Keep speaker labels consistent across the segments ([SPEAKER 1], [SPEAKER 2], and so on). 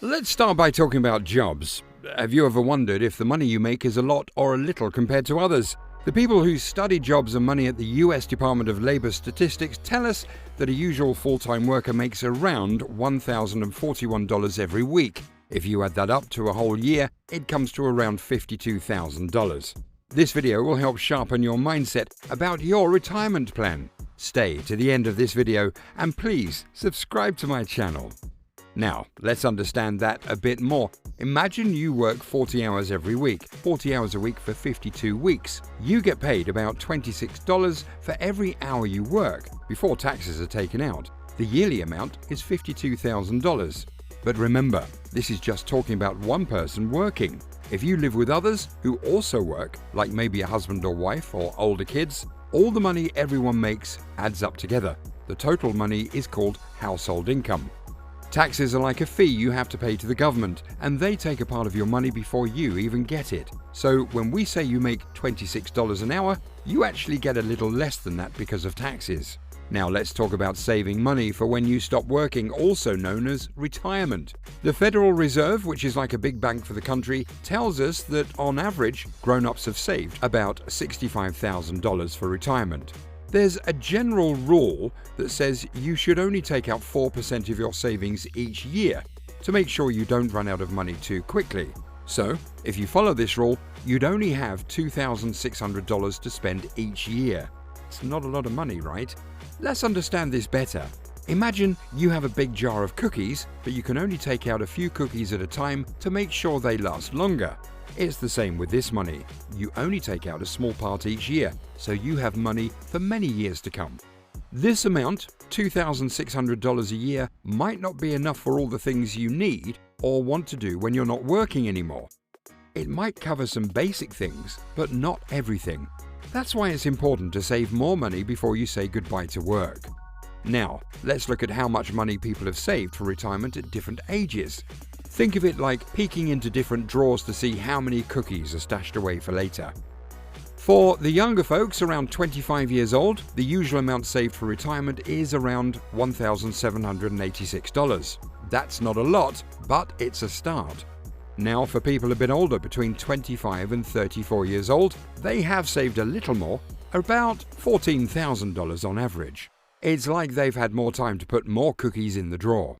[SPEAKER 1] Let's start by talking about jobs. Have you ever wondered if the money you make is a lot or a little compared to others? The people who study jobs and money at the US Department of Labor Statistics tell us that a usual full-time worker makes around $1,041 every week. If you add that up to a whole year, it comes to around $52,000. This video will help sharpen your mindset about your retirement plan. Stay to the end of this video and please subscribe to my channel. Now, let's understand that a bit more. Imagine you work 40 hours every week, 40 hours a week for 52 weeks. You get paid about $26 for every hour you work, before taxes are taken out. The yearly amount is $52,000. But remember, this is just talking about one person working. If you live with others who also work, like maybe a husband or wife or older kids, all the money everyone makes adds up together. The total money is called household income. Taxes are like a fee you have to pay to the government, and they take a part of your money before you even get it. So when we say you make $26 an hour, you actually get a little less than that because of taxes. Now let's talk about saving money for when you stop working, also known as retirement. The Federal Reserve, which is like a big bank for the country, tells us that on average, grown-ups have saved about $65,000 for retirement. There's a general rule that says you should only take out 4% of your savings each year to make sure you don't run out of money too quickly. So, if you follow this rule, you'd only have $2,600 to spend each year. It's not a lot of money, right? Let's understand this better. Imagine you have a big jar of cookies, but you can only take out a few cookies at a time to make sure they last longer. It's the same with this money. You only take out a small part each year, so you have money for many years to come. This amount, $2,600 a year, might not be enough for all the things you need or want to do when you're not working anymore. It might cover some basic things, but not everything. That's why it's important to save more money before you say goodbye to work. Now, let's look at how much money people have saved for retirement at different ages. Think of it like peeking into different drawers to see how many cookies are stashed away for later. For the younger folks around 25 years old, the usual amount saved for retirement is around $1,786. That's not a lot, but it's a start. Now for people a bit older, between 25 and 34 years old, they have saved a little more, about $14,000 on average. It's like they've had more time to put more cookies in the drawer.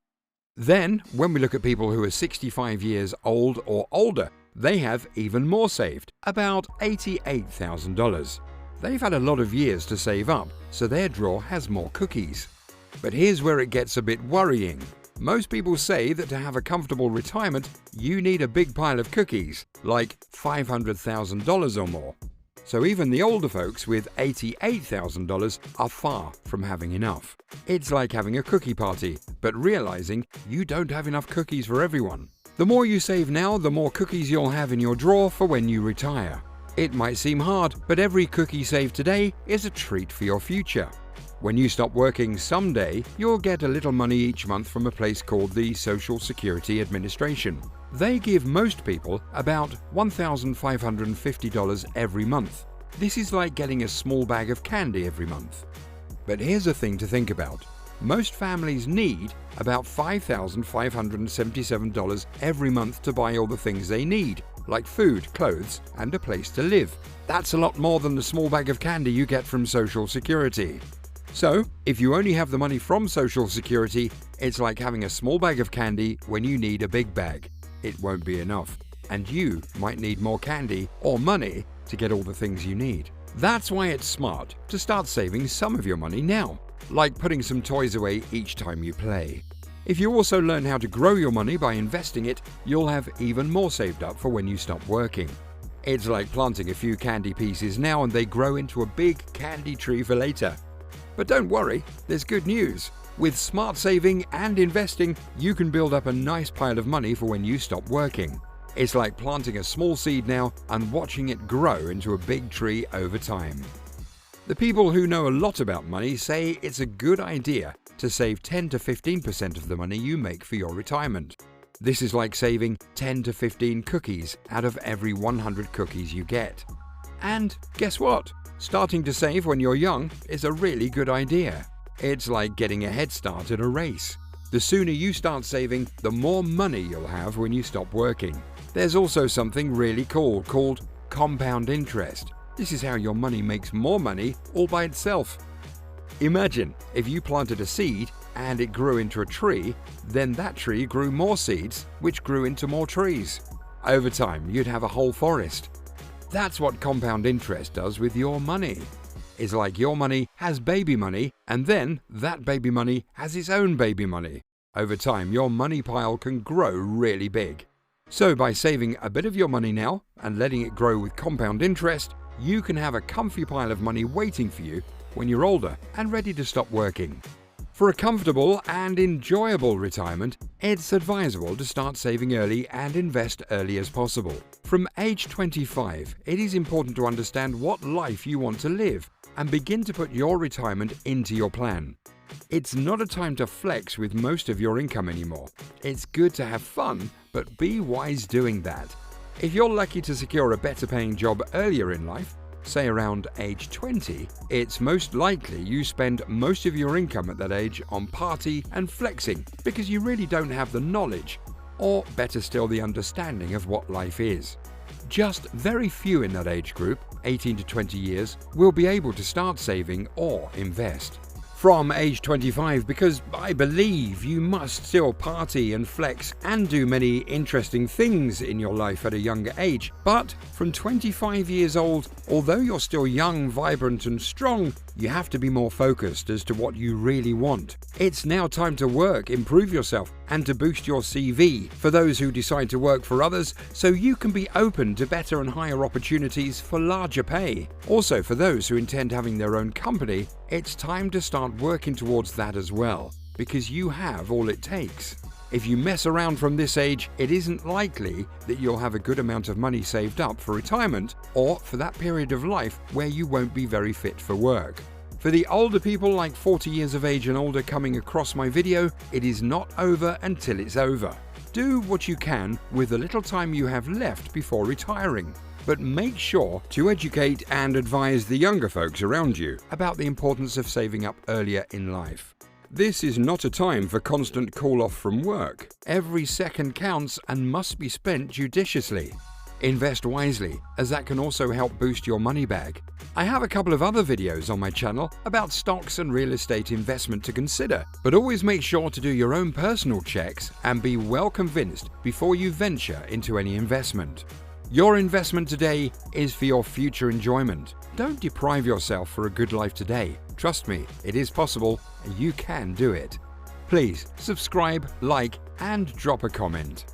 [SPEAKER 1] Then, when we look at people who are 65 years old or older, they have even more saved, about $88,000. They've had a lot of years to save up, so their drawer has more cookies. But here's where it gets a bit worrying. Most people say that to have a comfortable retirement, you need a big pile of cookies, like $500,000 or more. So even the older folks with $88,000 are far from having enough. It's like having a cookie party, but realizing you don't have enough cookies for everyone. The more you save now, the more cookies you'll have in your drawer for when you retire. It might seem hard, but every cookie saved today is a treat for your future. When you stop working someday, you'll get a little money each month from a place called the Social Security Administration. They give most people about $1,550 every month. This is like getting a small bag of candy every month. But here's a thing to think about. Most families need about $5,577 every month to buy all the things they need, like food, clothes, and a place to live. That's a lot more than the small bag of candy you get from Social Security. So, if you only have the money from Social Security, it's like having a small bag of candy when you need a big bag. It won't be enough, and you might need more candy or money to get all the things you need. That's why it's smart to start saving some of your money now, like putting some toys away each time you play. If you also learn how to grow your money by investing it, you'll have even more saved up for when you stop working. It's like planting a few candy pieces now and they grow into a big candy tree for later. But don't worry, there's good news. With smart saving and investing, you can build up a nice pile of money for when you stop working. It's like planting a small seed now and watching it grow into a big tree over time. The people who know a lot about money say it's a good idea to save 10 to 15% of the money you make for your retirement. This is like saving 10 to 15 cookies out of every 100 cookies you get. And guess what? Starting to save when you're young is a really good idea. It's like getting a head start at a race. The sooner you start saving, the more money you'll have when you stop working. There's also something really cool called compound interest. This is how your money makes more money all by itself. Imagine if you planted a seed and it grew into a tree, then that tree grew more seeds, which grew into more trees. Over time, you'd have a whole forest. That's what compound interest does with your money. It's like your money has baby money, and then that baby money has its own baby money. Over time, your money pile can grow really big. So by saving a bit of your money now and letting it grow with compound interest, you can have a comfy pile of money waiting for you when you're older and ready to stop working. For a comfortable and enjoyable retirement, it's advisable to start saving early and invest early as possible. From age 25, it is important to understand what life you want to live and begin to put your retirement into your plan. It's not a time to flex with most of your income anymore. It's good to have fun, but be wise doing that. If you're lucky to secure a better paying job earlier in life, say around age 20, it's most likely you spend most of your income at that age on party and flexing because you really don't have the knowledge, or better still, the understanding of what life is. Just very few in that age group, 18 to 20 years, will be able to start saving or invest. From age 25, because I believe you must still party and flex and do many interesting things in your life at a younger age. But from 25 years old, although you're still young, vibrant and strong, you have to be more focused as to what you really want. It's now time to work, improve yourself, and to boost your CV for those who decide to work for others, so you can be open to better and higher opportunities for larger pay. Also, for those who intend having their own company, it's time to start working towards that as well, because you have all it takes. If you mess around from this age, it isn't likely that you'll have a good amount of money saved up for retirement or for that period of life where you won't be very fit for work. For the older people like 40 years of age and older coming across my video, it is not over until it's over. Do what you can with the little time you have left before retiring, but make sure to educate and advise the younger folks around you about the importance of saving up earlier in life. This is not a time for constant call-off from work. Every second counts and must be spent judiciously. Invest wisely, as that can also help boost your money bag. I have a couple of other videos on my channel about stocks and real estate investment to consider, but always make sure to do your own personal checks and be well convinced before you venture into any investment. Your investment today is for your future enjoyment. Don't deprive yourself for a good life today. Trust me, it is possible and you can do it. Please subscribe, like, and drop a comment.